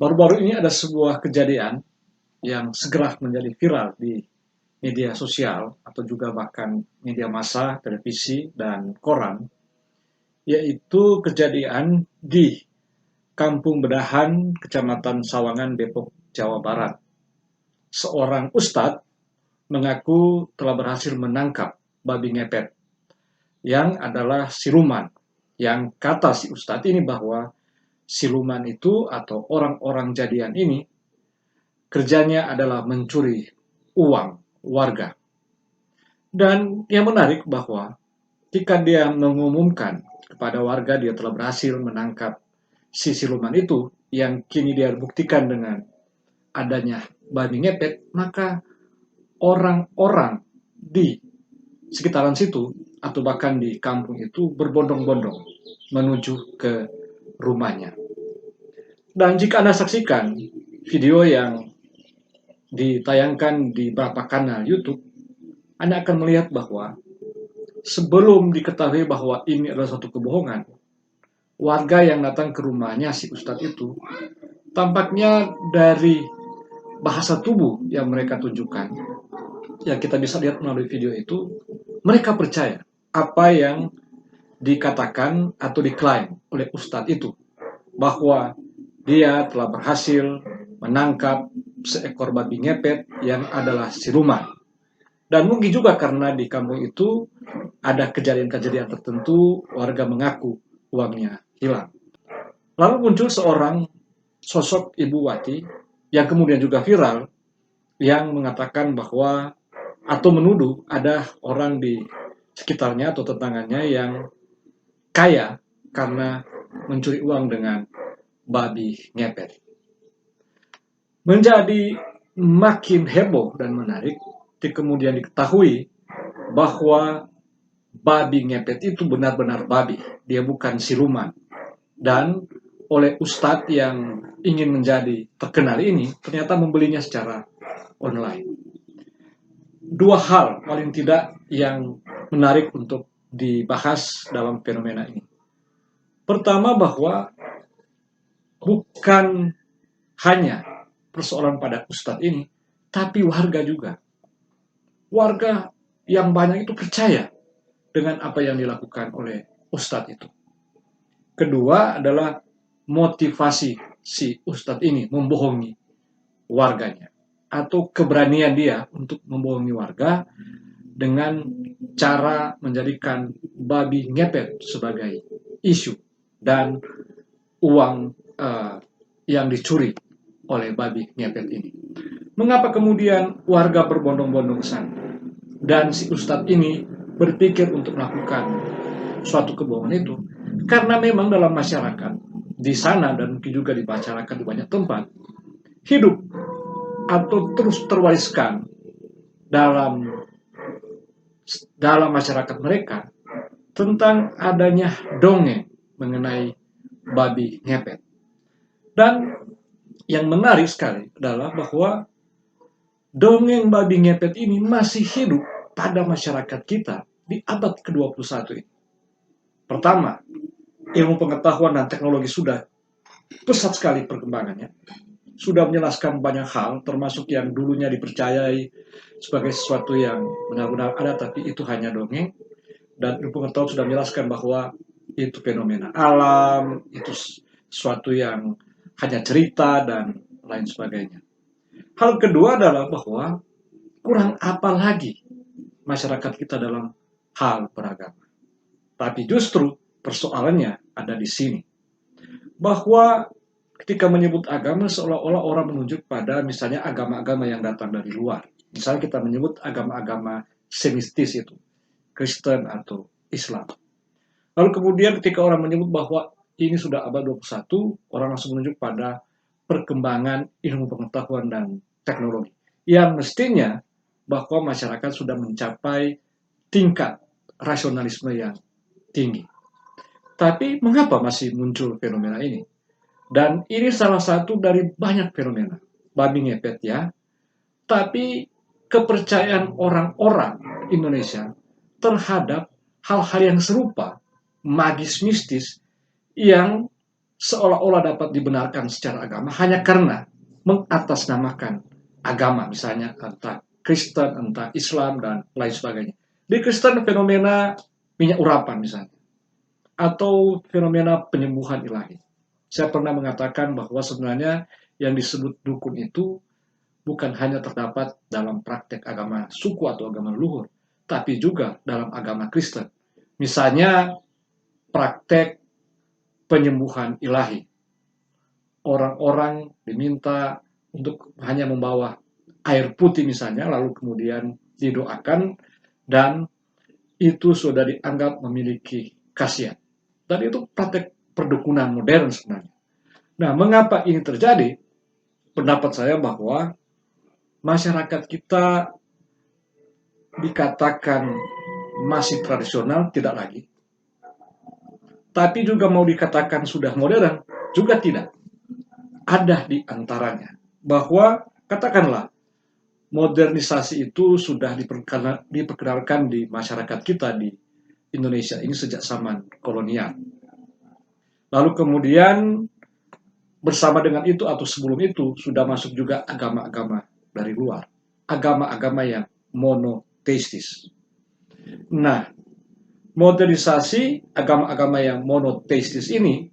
Baru-baru ini ada sebuah kejadian yang segera menjadi viral di media sosial atau juga bahkan media massa, televisi, dan koran, yaitu kejadian di Kampung Bedahan, Kecamatan Sawangan, Depok, Jawa Barat. Seorang ustadz mengaku telah berhasil menangkap babi ngepet yang adalah siluman. Yang kata si ustadz ini bahwa siluman itu atau orang-orang jadian ini kerjanya adalah mencuri uang warga. Dan yang menarik bahwa jika dia mengumumkan kepada warga dia telah berhasil menangkap si siluman itu, yang kini dia buktikan dengan adanya babi ngepet, maka orang-orang di sekitaran situ atau bahkan di kampung itu berbondong-bondong menuju ke rumahnya. Dan jika Anda saksikan video yang ditayangkan di beberapa kanal YouTube, Anda akan melihat bahwa sebelum diketahui bahwa ini adalah suatu kebohongan, warga yang datang ke rumahnya si Ustadz itu, tampaknya dari bahasa tubuh yang mereka tunjukkan, yang kita bisa lihat melalui video itu, mereka percaya apa yang dikatakan atau diklaim oleh Ustadz itu, bahwa dia telah berhasil menangkap seekor babi ngepet yang adalah siluman. Dan mungkin juga karena di kampung itu ada kejadian-kejadian tertentu, warga mengaku uangnya hilang. Lalu muncul seorang sosok Ibu Wati yang kemudian juga viral, yang mengatakan bahwa atau menuduh ada orang di sekitarnya atau tetangganya yang kaya karena mencuri uang dengan babi ngepet. Menjadi makin heboh dan menarik kemudian diketahui bahwa babi ngepet itu benar-benar babi, dia bukan siluman. Dan oleh ustadz yang ingin menjadi terkenal ini ternyata membelinya secara online. Dua hal paling tidak yang menarik untuk dibahas dalam fenomena ini. Pertama, bahwa bukan hanya persoalan pada ustadz ini, tapi warga juga. Warga yang banyak itu percaya dengan apa yang dilakukan oleh ustadz itu. Kedua adalah motivasi si ustadz ini membohongi warganya, atau keberanian dia untuk membohongi warga dengan cara menjadikan babi ngepet sebagai isu dan uang yang dicuri oleh babi ngepet ini. Mengapa kemudian warga berbondong-bondong ke sana? Dan si ustadz ini berpikir untuk melakukan suatu kebohongan itu karena memang dalam masyarakat di sana dan mungkin juga di masyarakat di banyak tempat hidup atau terus terwariskan dalam masyarakat mereka tentang adanya dongeng mengenai babi ngepet. Dan yang menarik sekali adalah bahwa dongeng babi ngepet ini masih hidup pada masyarakat kita di abad ke-21 ini. Pertama, ilmu pengetahuan dan teknologi sudah pesat sekali perkembangannya. Sudah menjelaskan banyak hal, termasuk yang dulunya dipercayai sebagai sesuatu yang benar-benar ada, tapi itu hanya dongeng. Dan ilmu pengetahuan sudah menjelaskan bahwa itu fenomena alam, itu sesuatu yang hanya cerita, dan lain sebagainya. Hal kedua adalah bahwa kurang apa lagi masyarakat kita dalam hal beragama. Tapi justru persoalannya ada di sini. Bahwa ketika menyebut agama seolah-olah orang menunjuk pada misalnya agama-agama yang datang dari luar. Misalnya kita menyebut agama-agama semistis itu, Kristen atau Islam. Lalu kemudian ketika orang menyebut bahwa ini sudah abad 21, orang langsung menunjuk pada perkembangan ilmu pengetahuan dan teknologi. Yang mestinya bahwa masyarakat sudah mencapai tingkat rasionalisme yang tinggi. Tapi mengapa masih muncul fenomena ini? Dan ini salah satu dari banyak fenomena babi ngepet ya. Tapi kepercayaan orang-orang Indonesia terhadap hal-hal yang serupa, magis mistis, yang seolah-olah dapat dibenarkan secara agama hanya karena mengatasnamakan agama, misalnya entah Kristen, entah Islam, dan lain sebagainya. Di Kristen fenomena minyak urapan misalnya, atau fenomena penyembuhan ilahi. Saya pernah mengatakan bahwa sebenarnya yang disebut dukun itu bukan hanya terdapat dalam praktek agama suku atau agama leluhur, tapi juga dalam agama Kristen. Misalnya praktek penyembuhan ilahi. Orang-orang diminta untuk hanya membawa air putih misalnya, lalu kemudian didoakan, dan itu sudah dianggap memiliki khasiat. Dan itu praktek perdukunan modern sebenarnya. Nah, mengapa ini terjadi? Pendapat saya bahwa masyarakat kita dikatakan masih tradisional, tidak lagi. Tapi juga mau dikatakan sudah modern, juga tidak. Ada di antaranya. Bahwa, katakanlah, modernisasi itu sudah diperkenalkan di masyarakat kita di Indonesia ini sejak zaman kolonial. Lalu kemudian bersama dengan itu atau sebelum itu sudah masuk juga agama-agama dari luar. Agama-agama yang monoteistis. Nah, modernisasi agama-agama yang monoteistis ini,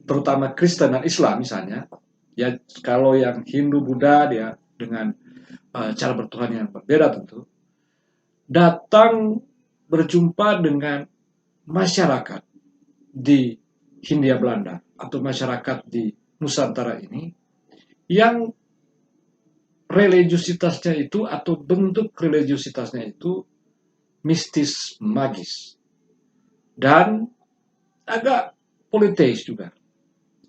terutama Kristen dan Islam misalnya, ya kalau yang Hindu, Buddha dia dengan cara bertuhan yang berbeda tentu, datang berjumpa dengan masyarakat di Hindia Belanda atau masyarakat di Nusantara ini yang religiusitasnya itu atau bentuk religiusitasnya itu mistis magis dan agak politeis juga.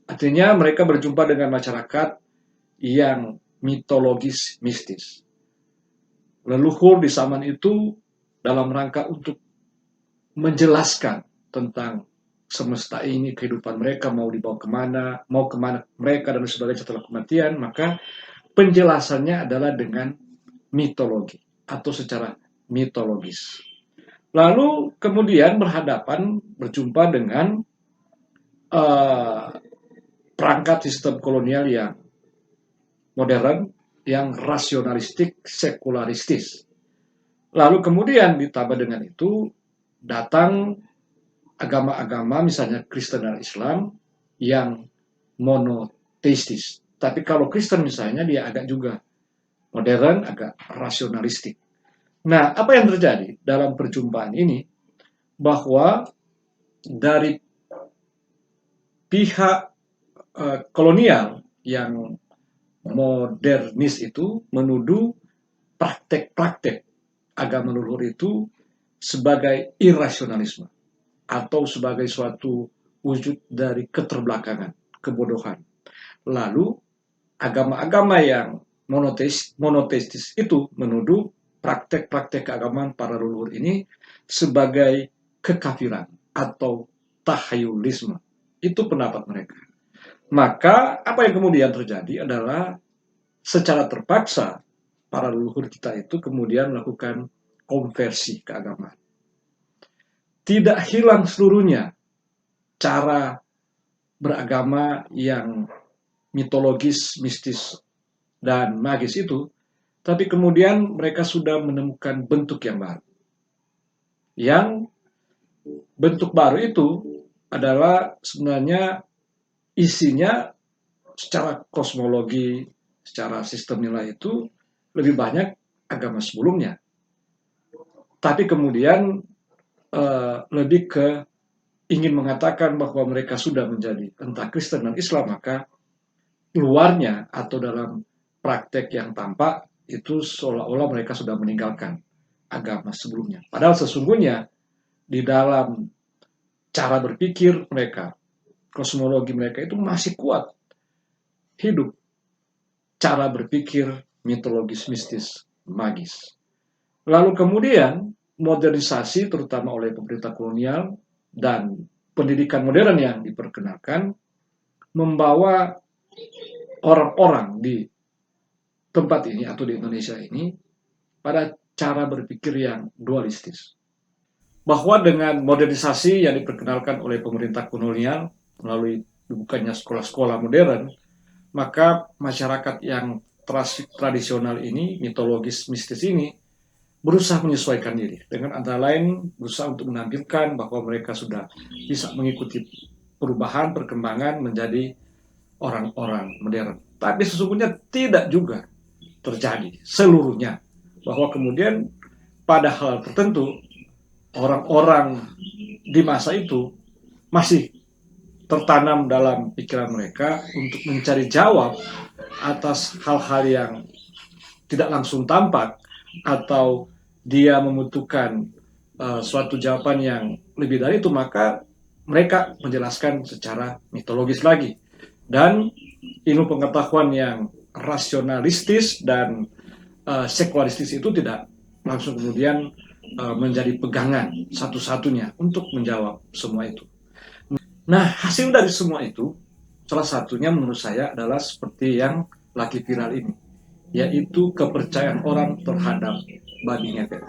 Artinya mereka berjumpa dengan masyarakat yang mitologis mistis. Leluhur di zaman itu dalam rangka untuk menjelaskan tentang semesta ini, kehidupan mereka mau dibawa kemana, mau kemana mereka dan sebagainya setelah kematian, maka penjelasannya adalah dengan mitologi atau secara mitologis. Lalu kemudian berjumpa dengan perangkat sistem kolonial yang modern, yang rasionalistik, sekularistis. Lalu kemudian ditambah dengan itu datang agama-agama misalnya Kristen dan Islam yang monoteistis. Tapi kalau Kristen misalnya dia agak juga modern, agak rasionalistik. Nah, apa yang terjadi dalam perjumpaan ini? Bahwa dari pihak kolonial yang modernis itu menuduh praktek-praktek agama leluhur itu sebagai irasionalisme atau sebagai suatu wujud dari keterbelakangan, kebodohan. Lalu agama-agama yang monoteistis itu menuduh praktek-praktek keagamaan para leluhur ini sebagai kekafiran atau tahayulisme. Itu pendapat mereka. Maka apa yang kemudian terjadi adalah secara terpaksa para leluhur kita itu kemudian melakukan konversi keagamaan. Tidak hilang seluruhnya cara beragama yang mitologis, mistis, dan magis itu, tapi kemudian mereka sudah menemukan bentuk yang baru. Yang bentuk baru itu adalah sebenarnya isinya secara kosmologi, secara sistem nilai itu lebih banyak agama sebelumnya. Tapi kemudian lebih ke ingin mengatakan bahwa mereka sudah menjadi entah Kristen dan Islam, maka luarnya atau dalam praktek yang tampak itu seolah-olah mereka sudah meninggalkan agama sebelumnya. Padahal sesungguhnya di dalam cara berpikir mereka, kosmologi mereka itu masih kuat hidup cara berpikir mitologis, mistis, magis. Lalu kemudian modernisasi terutama oleh pemerintah kolonial dan pendidikan modern yang diperkenalkan membawa orang-orang di tempat ini atau di Indonesia ini pada cara berpikir yang dualistis. Bahwa dengan modernisasi yang diperkenalkan oleh pemerintah kolonial melalui dibukanya sekolah-sekolah modern, maka masyarakat yang tradisional ini, mitologis mistis ini, berusaha menyesuaikan diri dengan antara lain berusaha untuk menampilkan bahwa mereka sudah bisa mengikuti perubahan perkembangan menjadi orang-orang modern. Tapi sesungguhnya tidak juga terjadi seluruhnya, bahwa kemudian pada hal tertentu orang-orang di masa itu masih tertanam dalam pikiran mereka untuk mencari jawab atas hal-hal yang tidak langsung tampak, atau dia membutuhkan suatu jawaban yang lebih dari itu, maka mereka menjelaskan secara mitologis lagi. Dan ilmu pengetahuan yang rasionalistis dan sekularistis itu tidak langsung kemudian menjadi pegangan satu-satunya untuk menjawab semua itu. Nah, hasil dari semua itu, salah satunya menurut saya adalah seperti yang lagi viral ini, yaitu kepercayaan orang terhadap babi ngepet.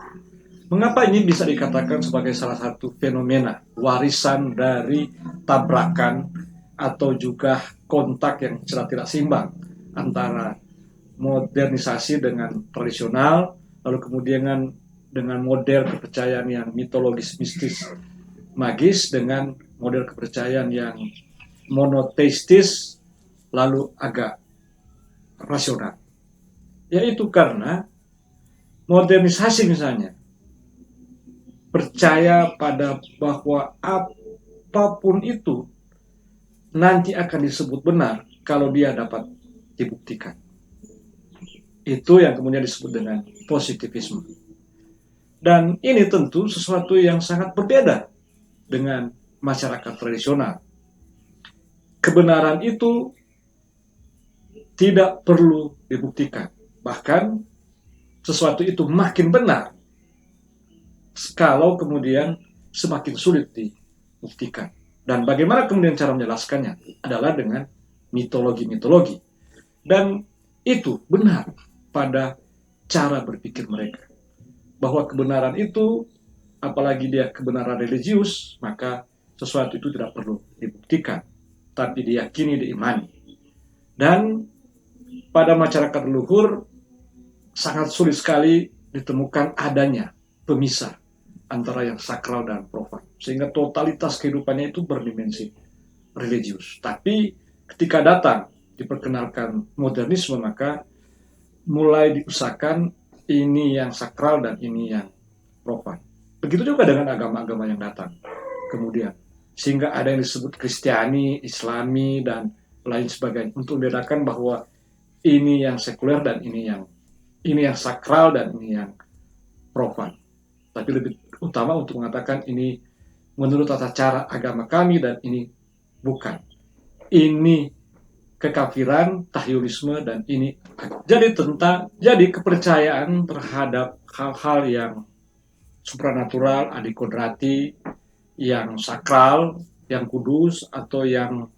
Mengapa ini bisa dikatakan sebagai salah satu fenomena warisan dari tabrakan atau juga kontak yang secara tidak seimbang antara modernisasi dengan tradisional, lalu kemudian dengan model kepercayaan yang mitologis mistis magis dengan model kepercayaan yang monoteistis lalu agak rasional. Yaitu karena modernisasi misalnya percaya pada bahwa apapun itu nanti akan disebut benar kalau dia dapat dibuktikan. Itu yang kemudian disebut dengan positivisme. Dan ini tentu sesuatu yang sangat berbeda dengan masyarakat tradisional. Kebenaran itu tidak perlu dibuktikan. Bahkan sesuatu itu makin benar kalau kemudian semakin sulit dibuktikan. Dan bagaimana kemudian cara menjelaskannya adalah dengan mitologi-mitologi. Dan itu benar pada cara berpikir mereka. Bahwa kebenaran itu, apalagi dia kebenaran religius, maka sesuatu itu tidak perlu dibuktikan, tapi diyakini, diimani. Dan pada masyarakat leluhur sangat sulit sekali ditemukan adanya pemisah antara yang sakral dan profan, sehingga totalitas kehidupannya itu berdimensi religius. Tapi ketika datang diperkenalkan modernisme, maka mulai diusahakan ini yang sakral dan ini yang profan. Begitu juga dengan agama-agama yang datang kemudian, sehingga ada yang disebut Kristiani, Islami, dan lain sebagainya, untuk membedakan bahwa ini yang sekuler dan ini yang sakral dan ini yang profan. Tapi lebih utama untuk mengatakan ini menurut tata cara agama kami dan ini bukan. Ini kekafiran, tahyulisme, dan ini. Jadi kepercayaan terhadap hal-hal yang supranatural, adikodrati, yang sakral, yang kudus, atau yang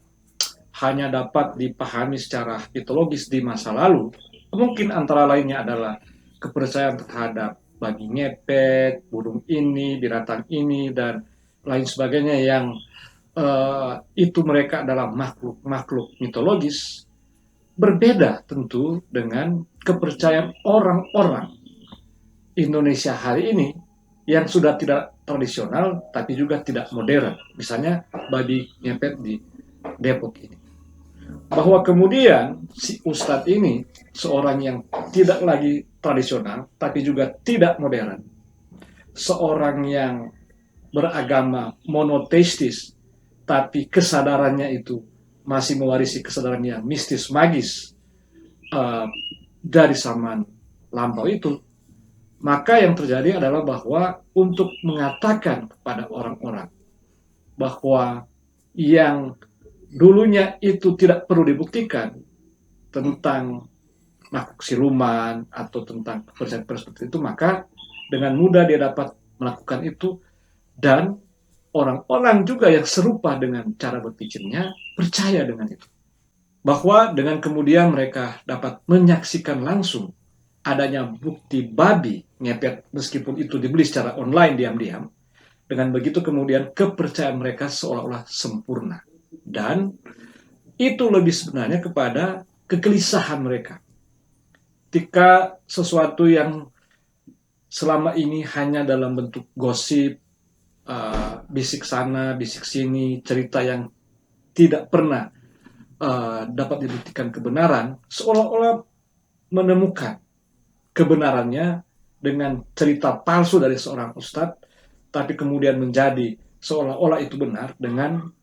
hanya dapat dipahami secara mitologis di masa lalu, mungkin antara lainnya adalah kepercayaan terhadap babi ngepet, burung ini, binatang ini, dan lain sebagainya yang itu mereka adalah makhluk mitologis, berbeda tentu dengan kepercayaan orang-orang Indonesia hari ini yang sudah tidak tradisional tapi juga tidak modern. Misalnya babi ngepet di Depok ini. Bahwa kemudian si Ustadz ini seorang yang tidak lagi tradisional tapi juga tidak modern. Seorang yang beragama monoteistis tapi kesadarannya itu masih mewarisi kesadaran yang mistis magis dari zaman lampau itu. Maka yang terjadi adalah bahwa untuk mengatakan kepada orang-orang bahwa yang dulunya itu tidak perlu dibuktikan tentang makhluk siluman atau tentang kepercayaan seperti itu, maka dengan mudah dia dapat melakukan itu, dan orang-orang juga yang serupa dengan cara berpikirnya percaya dengan itu. Bahwa dengan kemudian mereka dapat menyaksikan langsung adanya bukti babi ngepet meskipun itu dibeli secara online diam-diam, dengan begitu kemudian kepercayaan mereka seolah-olah sempurna. Dan itu lebih sebenarnya kepada kegelisahan mereka. Ketika sesuatu yang selama ini hanya dalam bentuk gosip, bisik sana, bisik sini, cerita yang tidak pernah dapat dibuktikan kebenaran, seolah-olah menemukan kebenarannya dengan cerita palsu dari seorang ustadz, tapi kemudian menjadi seolah-olah itu benar dengan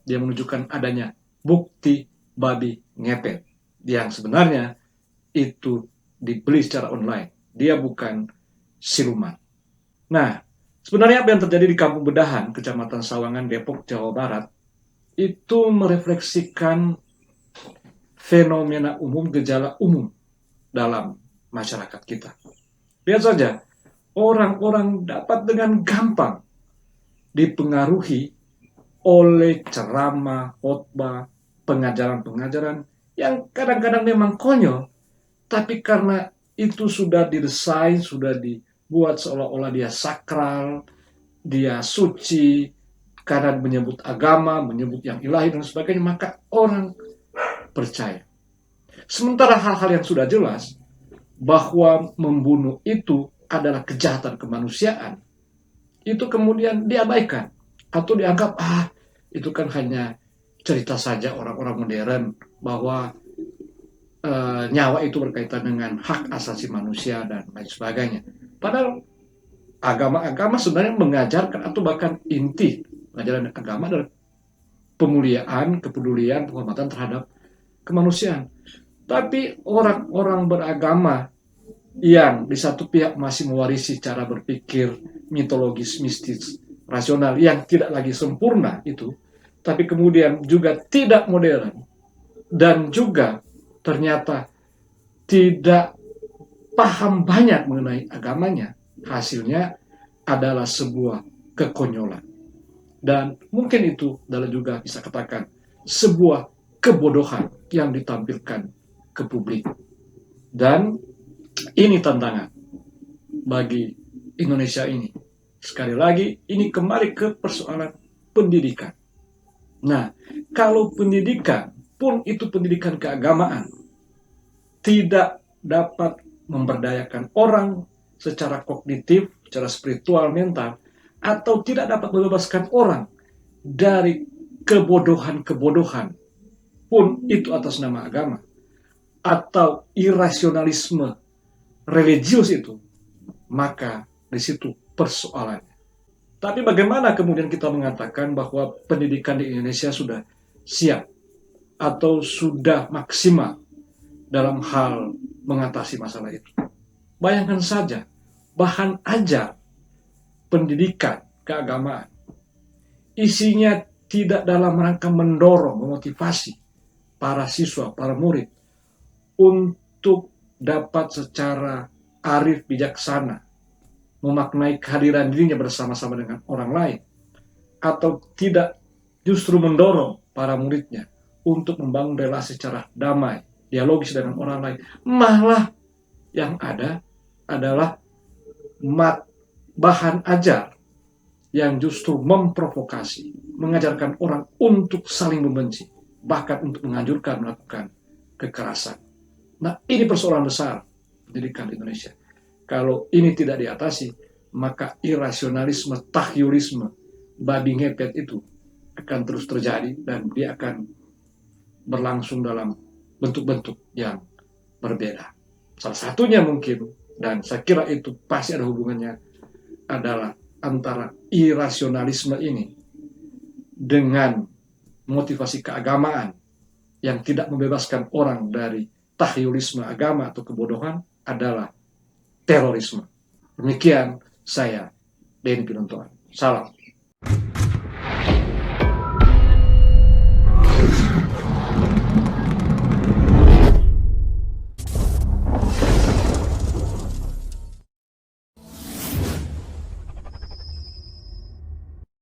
dia menunjukkan adanya bukti babi ngepet yang sebenarnya itu dibeli secara online. Dia bukan siluman. Nah, sebenarnya apa yang terjadi di Kampung Bedahan, Kecamatan Sawangan, Depok, Jawa Barat, itu merefleksikan fenomena umum, gejala umum dalam masyarakat kita. Lihat saja, orang-orang dapat dengan gampang dipengaruhi oleh ceramah, khotbah, pengajaran-pengajaran yang kadang-kadang memang konyol, tapi karena itu sudah didesain, sudah dibuat seolah-olah dia sakral, dia suci, karena menyebut agama, menyebut yang ilahi dan sebagainya, maka orang percaya. Sementara hal-hal yang sudah jelas, bahwa membunuh itu adalah kejahatan kemanusiaan, itu kemudian diabaikan atau dianggap itu kan hanya cerita saja orang-orang modern bahwa nyawa itu berkaitan dengan hak asasi manusia dan lain sebagainya. Padahal agama-agama sebenarnya mengajarkan atau bahkan inti ajaran agama adalah pemuliaan, kepedulian, penghormatan terhadap kemanusiaan. Tapi orang-orang beragama yang di satu pihak masih mewarisi cara berpikir mitologis, mistis, rasional yang tidak lagi sempurna itu, tapi kemudian juga tidak modern dan juga ternyata tidak paham banyak mengenai agamanya, hasilnya adalah sebuah kekonyolan. Dan mungkin itu adalah juga bisa katakan sebuah kebodohan yang ditampilkan ke publik. Dan ini tantangan bagi Indonesia ini. Sekali lagi, ini kembali ke persoalan pendidikan. Nah, kalau pendidikan pun itu pendidikan keagamaan, tidak dapat memberdayakan orang secara kognitif, secara spiritual, mental, atau tidak dapat membebaskan orang dari kebodohan-kebodohan, pun itu atas nama agama, atau irasionalisme religius itu, maka di situ persoalannya. Tapi bagaimana kemudian kita mengatakan bahwa pendidikan di Indonesia sudah siap atau sudah maksimal dalam hal mengatasi masalah itu? Bayangkan saja, bahan ajar pendidikan keagamaan isinya tidak dalam rangka mendorong, memotivasi para siswa, para murid untuk dapat secara arif bijaksana memaknai kehadiran dirinya bersama-sama dengan orang lain, atau tidak justru mendorong para muridnya untuk membangun relasi secara damai, dialogis dengan orang lain. Malah yang ada adalah bahan ajar yang justru memprovokasi, mengajarkan orang untuk saling membenci, bahkan untuk menganjurkan melakukan kekerasan. Nah, ini persoalan besar pendidikan di Indonesia. Kalau ini tidak diatasi, maka irasionalisme, tahyulisme, babi ngepet itu akan terus terjadi dan dia akan berlangsung dalam bentuk-bentuk yang berbeda. Salah satunya mungkin, dan saya kira itu pasti ada hubungannya, adalah antara irasionalisme ini dengan motivasi keagamaan yang tidak membebaskan orang dari tahyulisme agama atau kebodohan adalah terorisme. Demikian saya, Denny Pinontoan. Salam.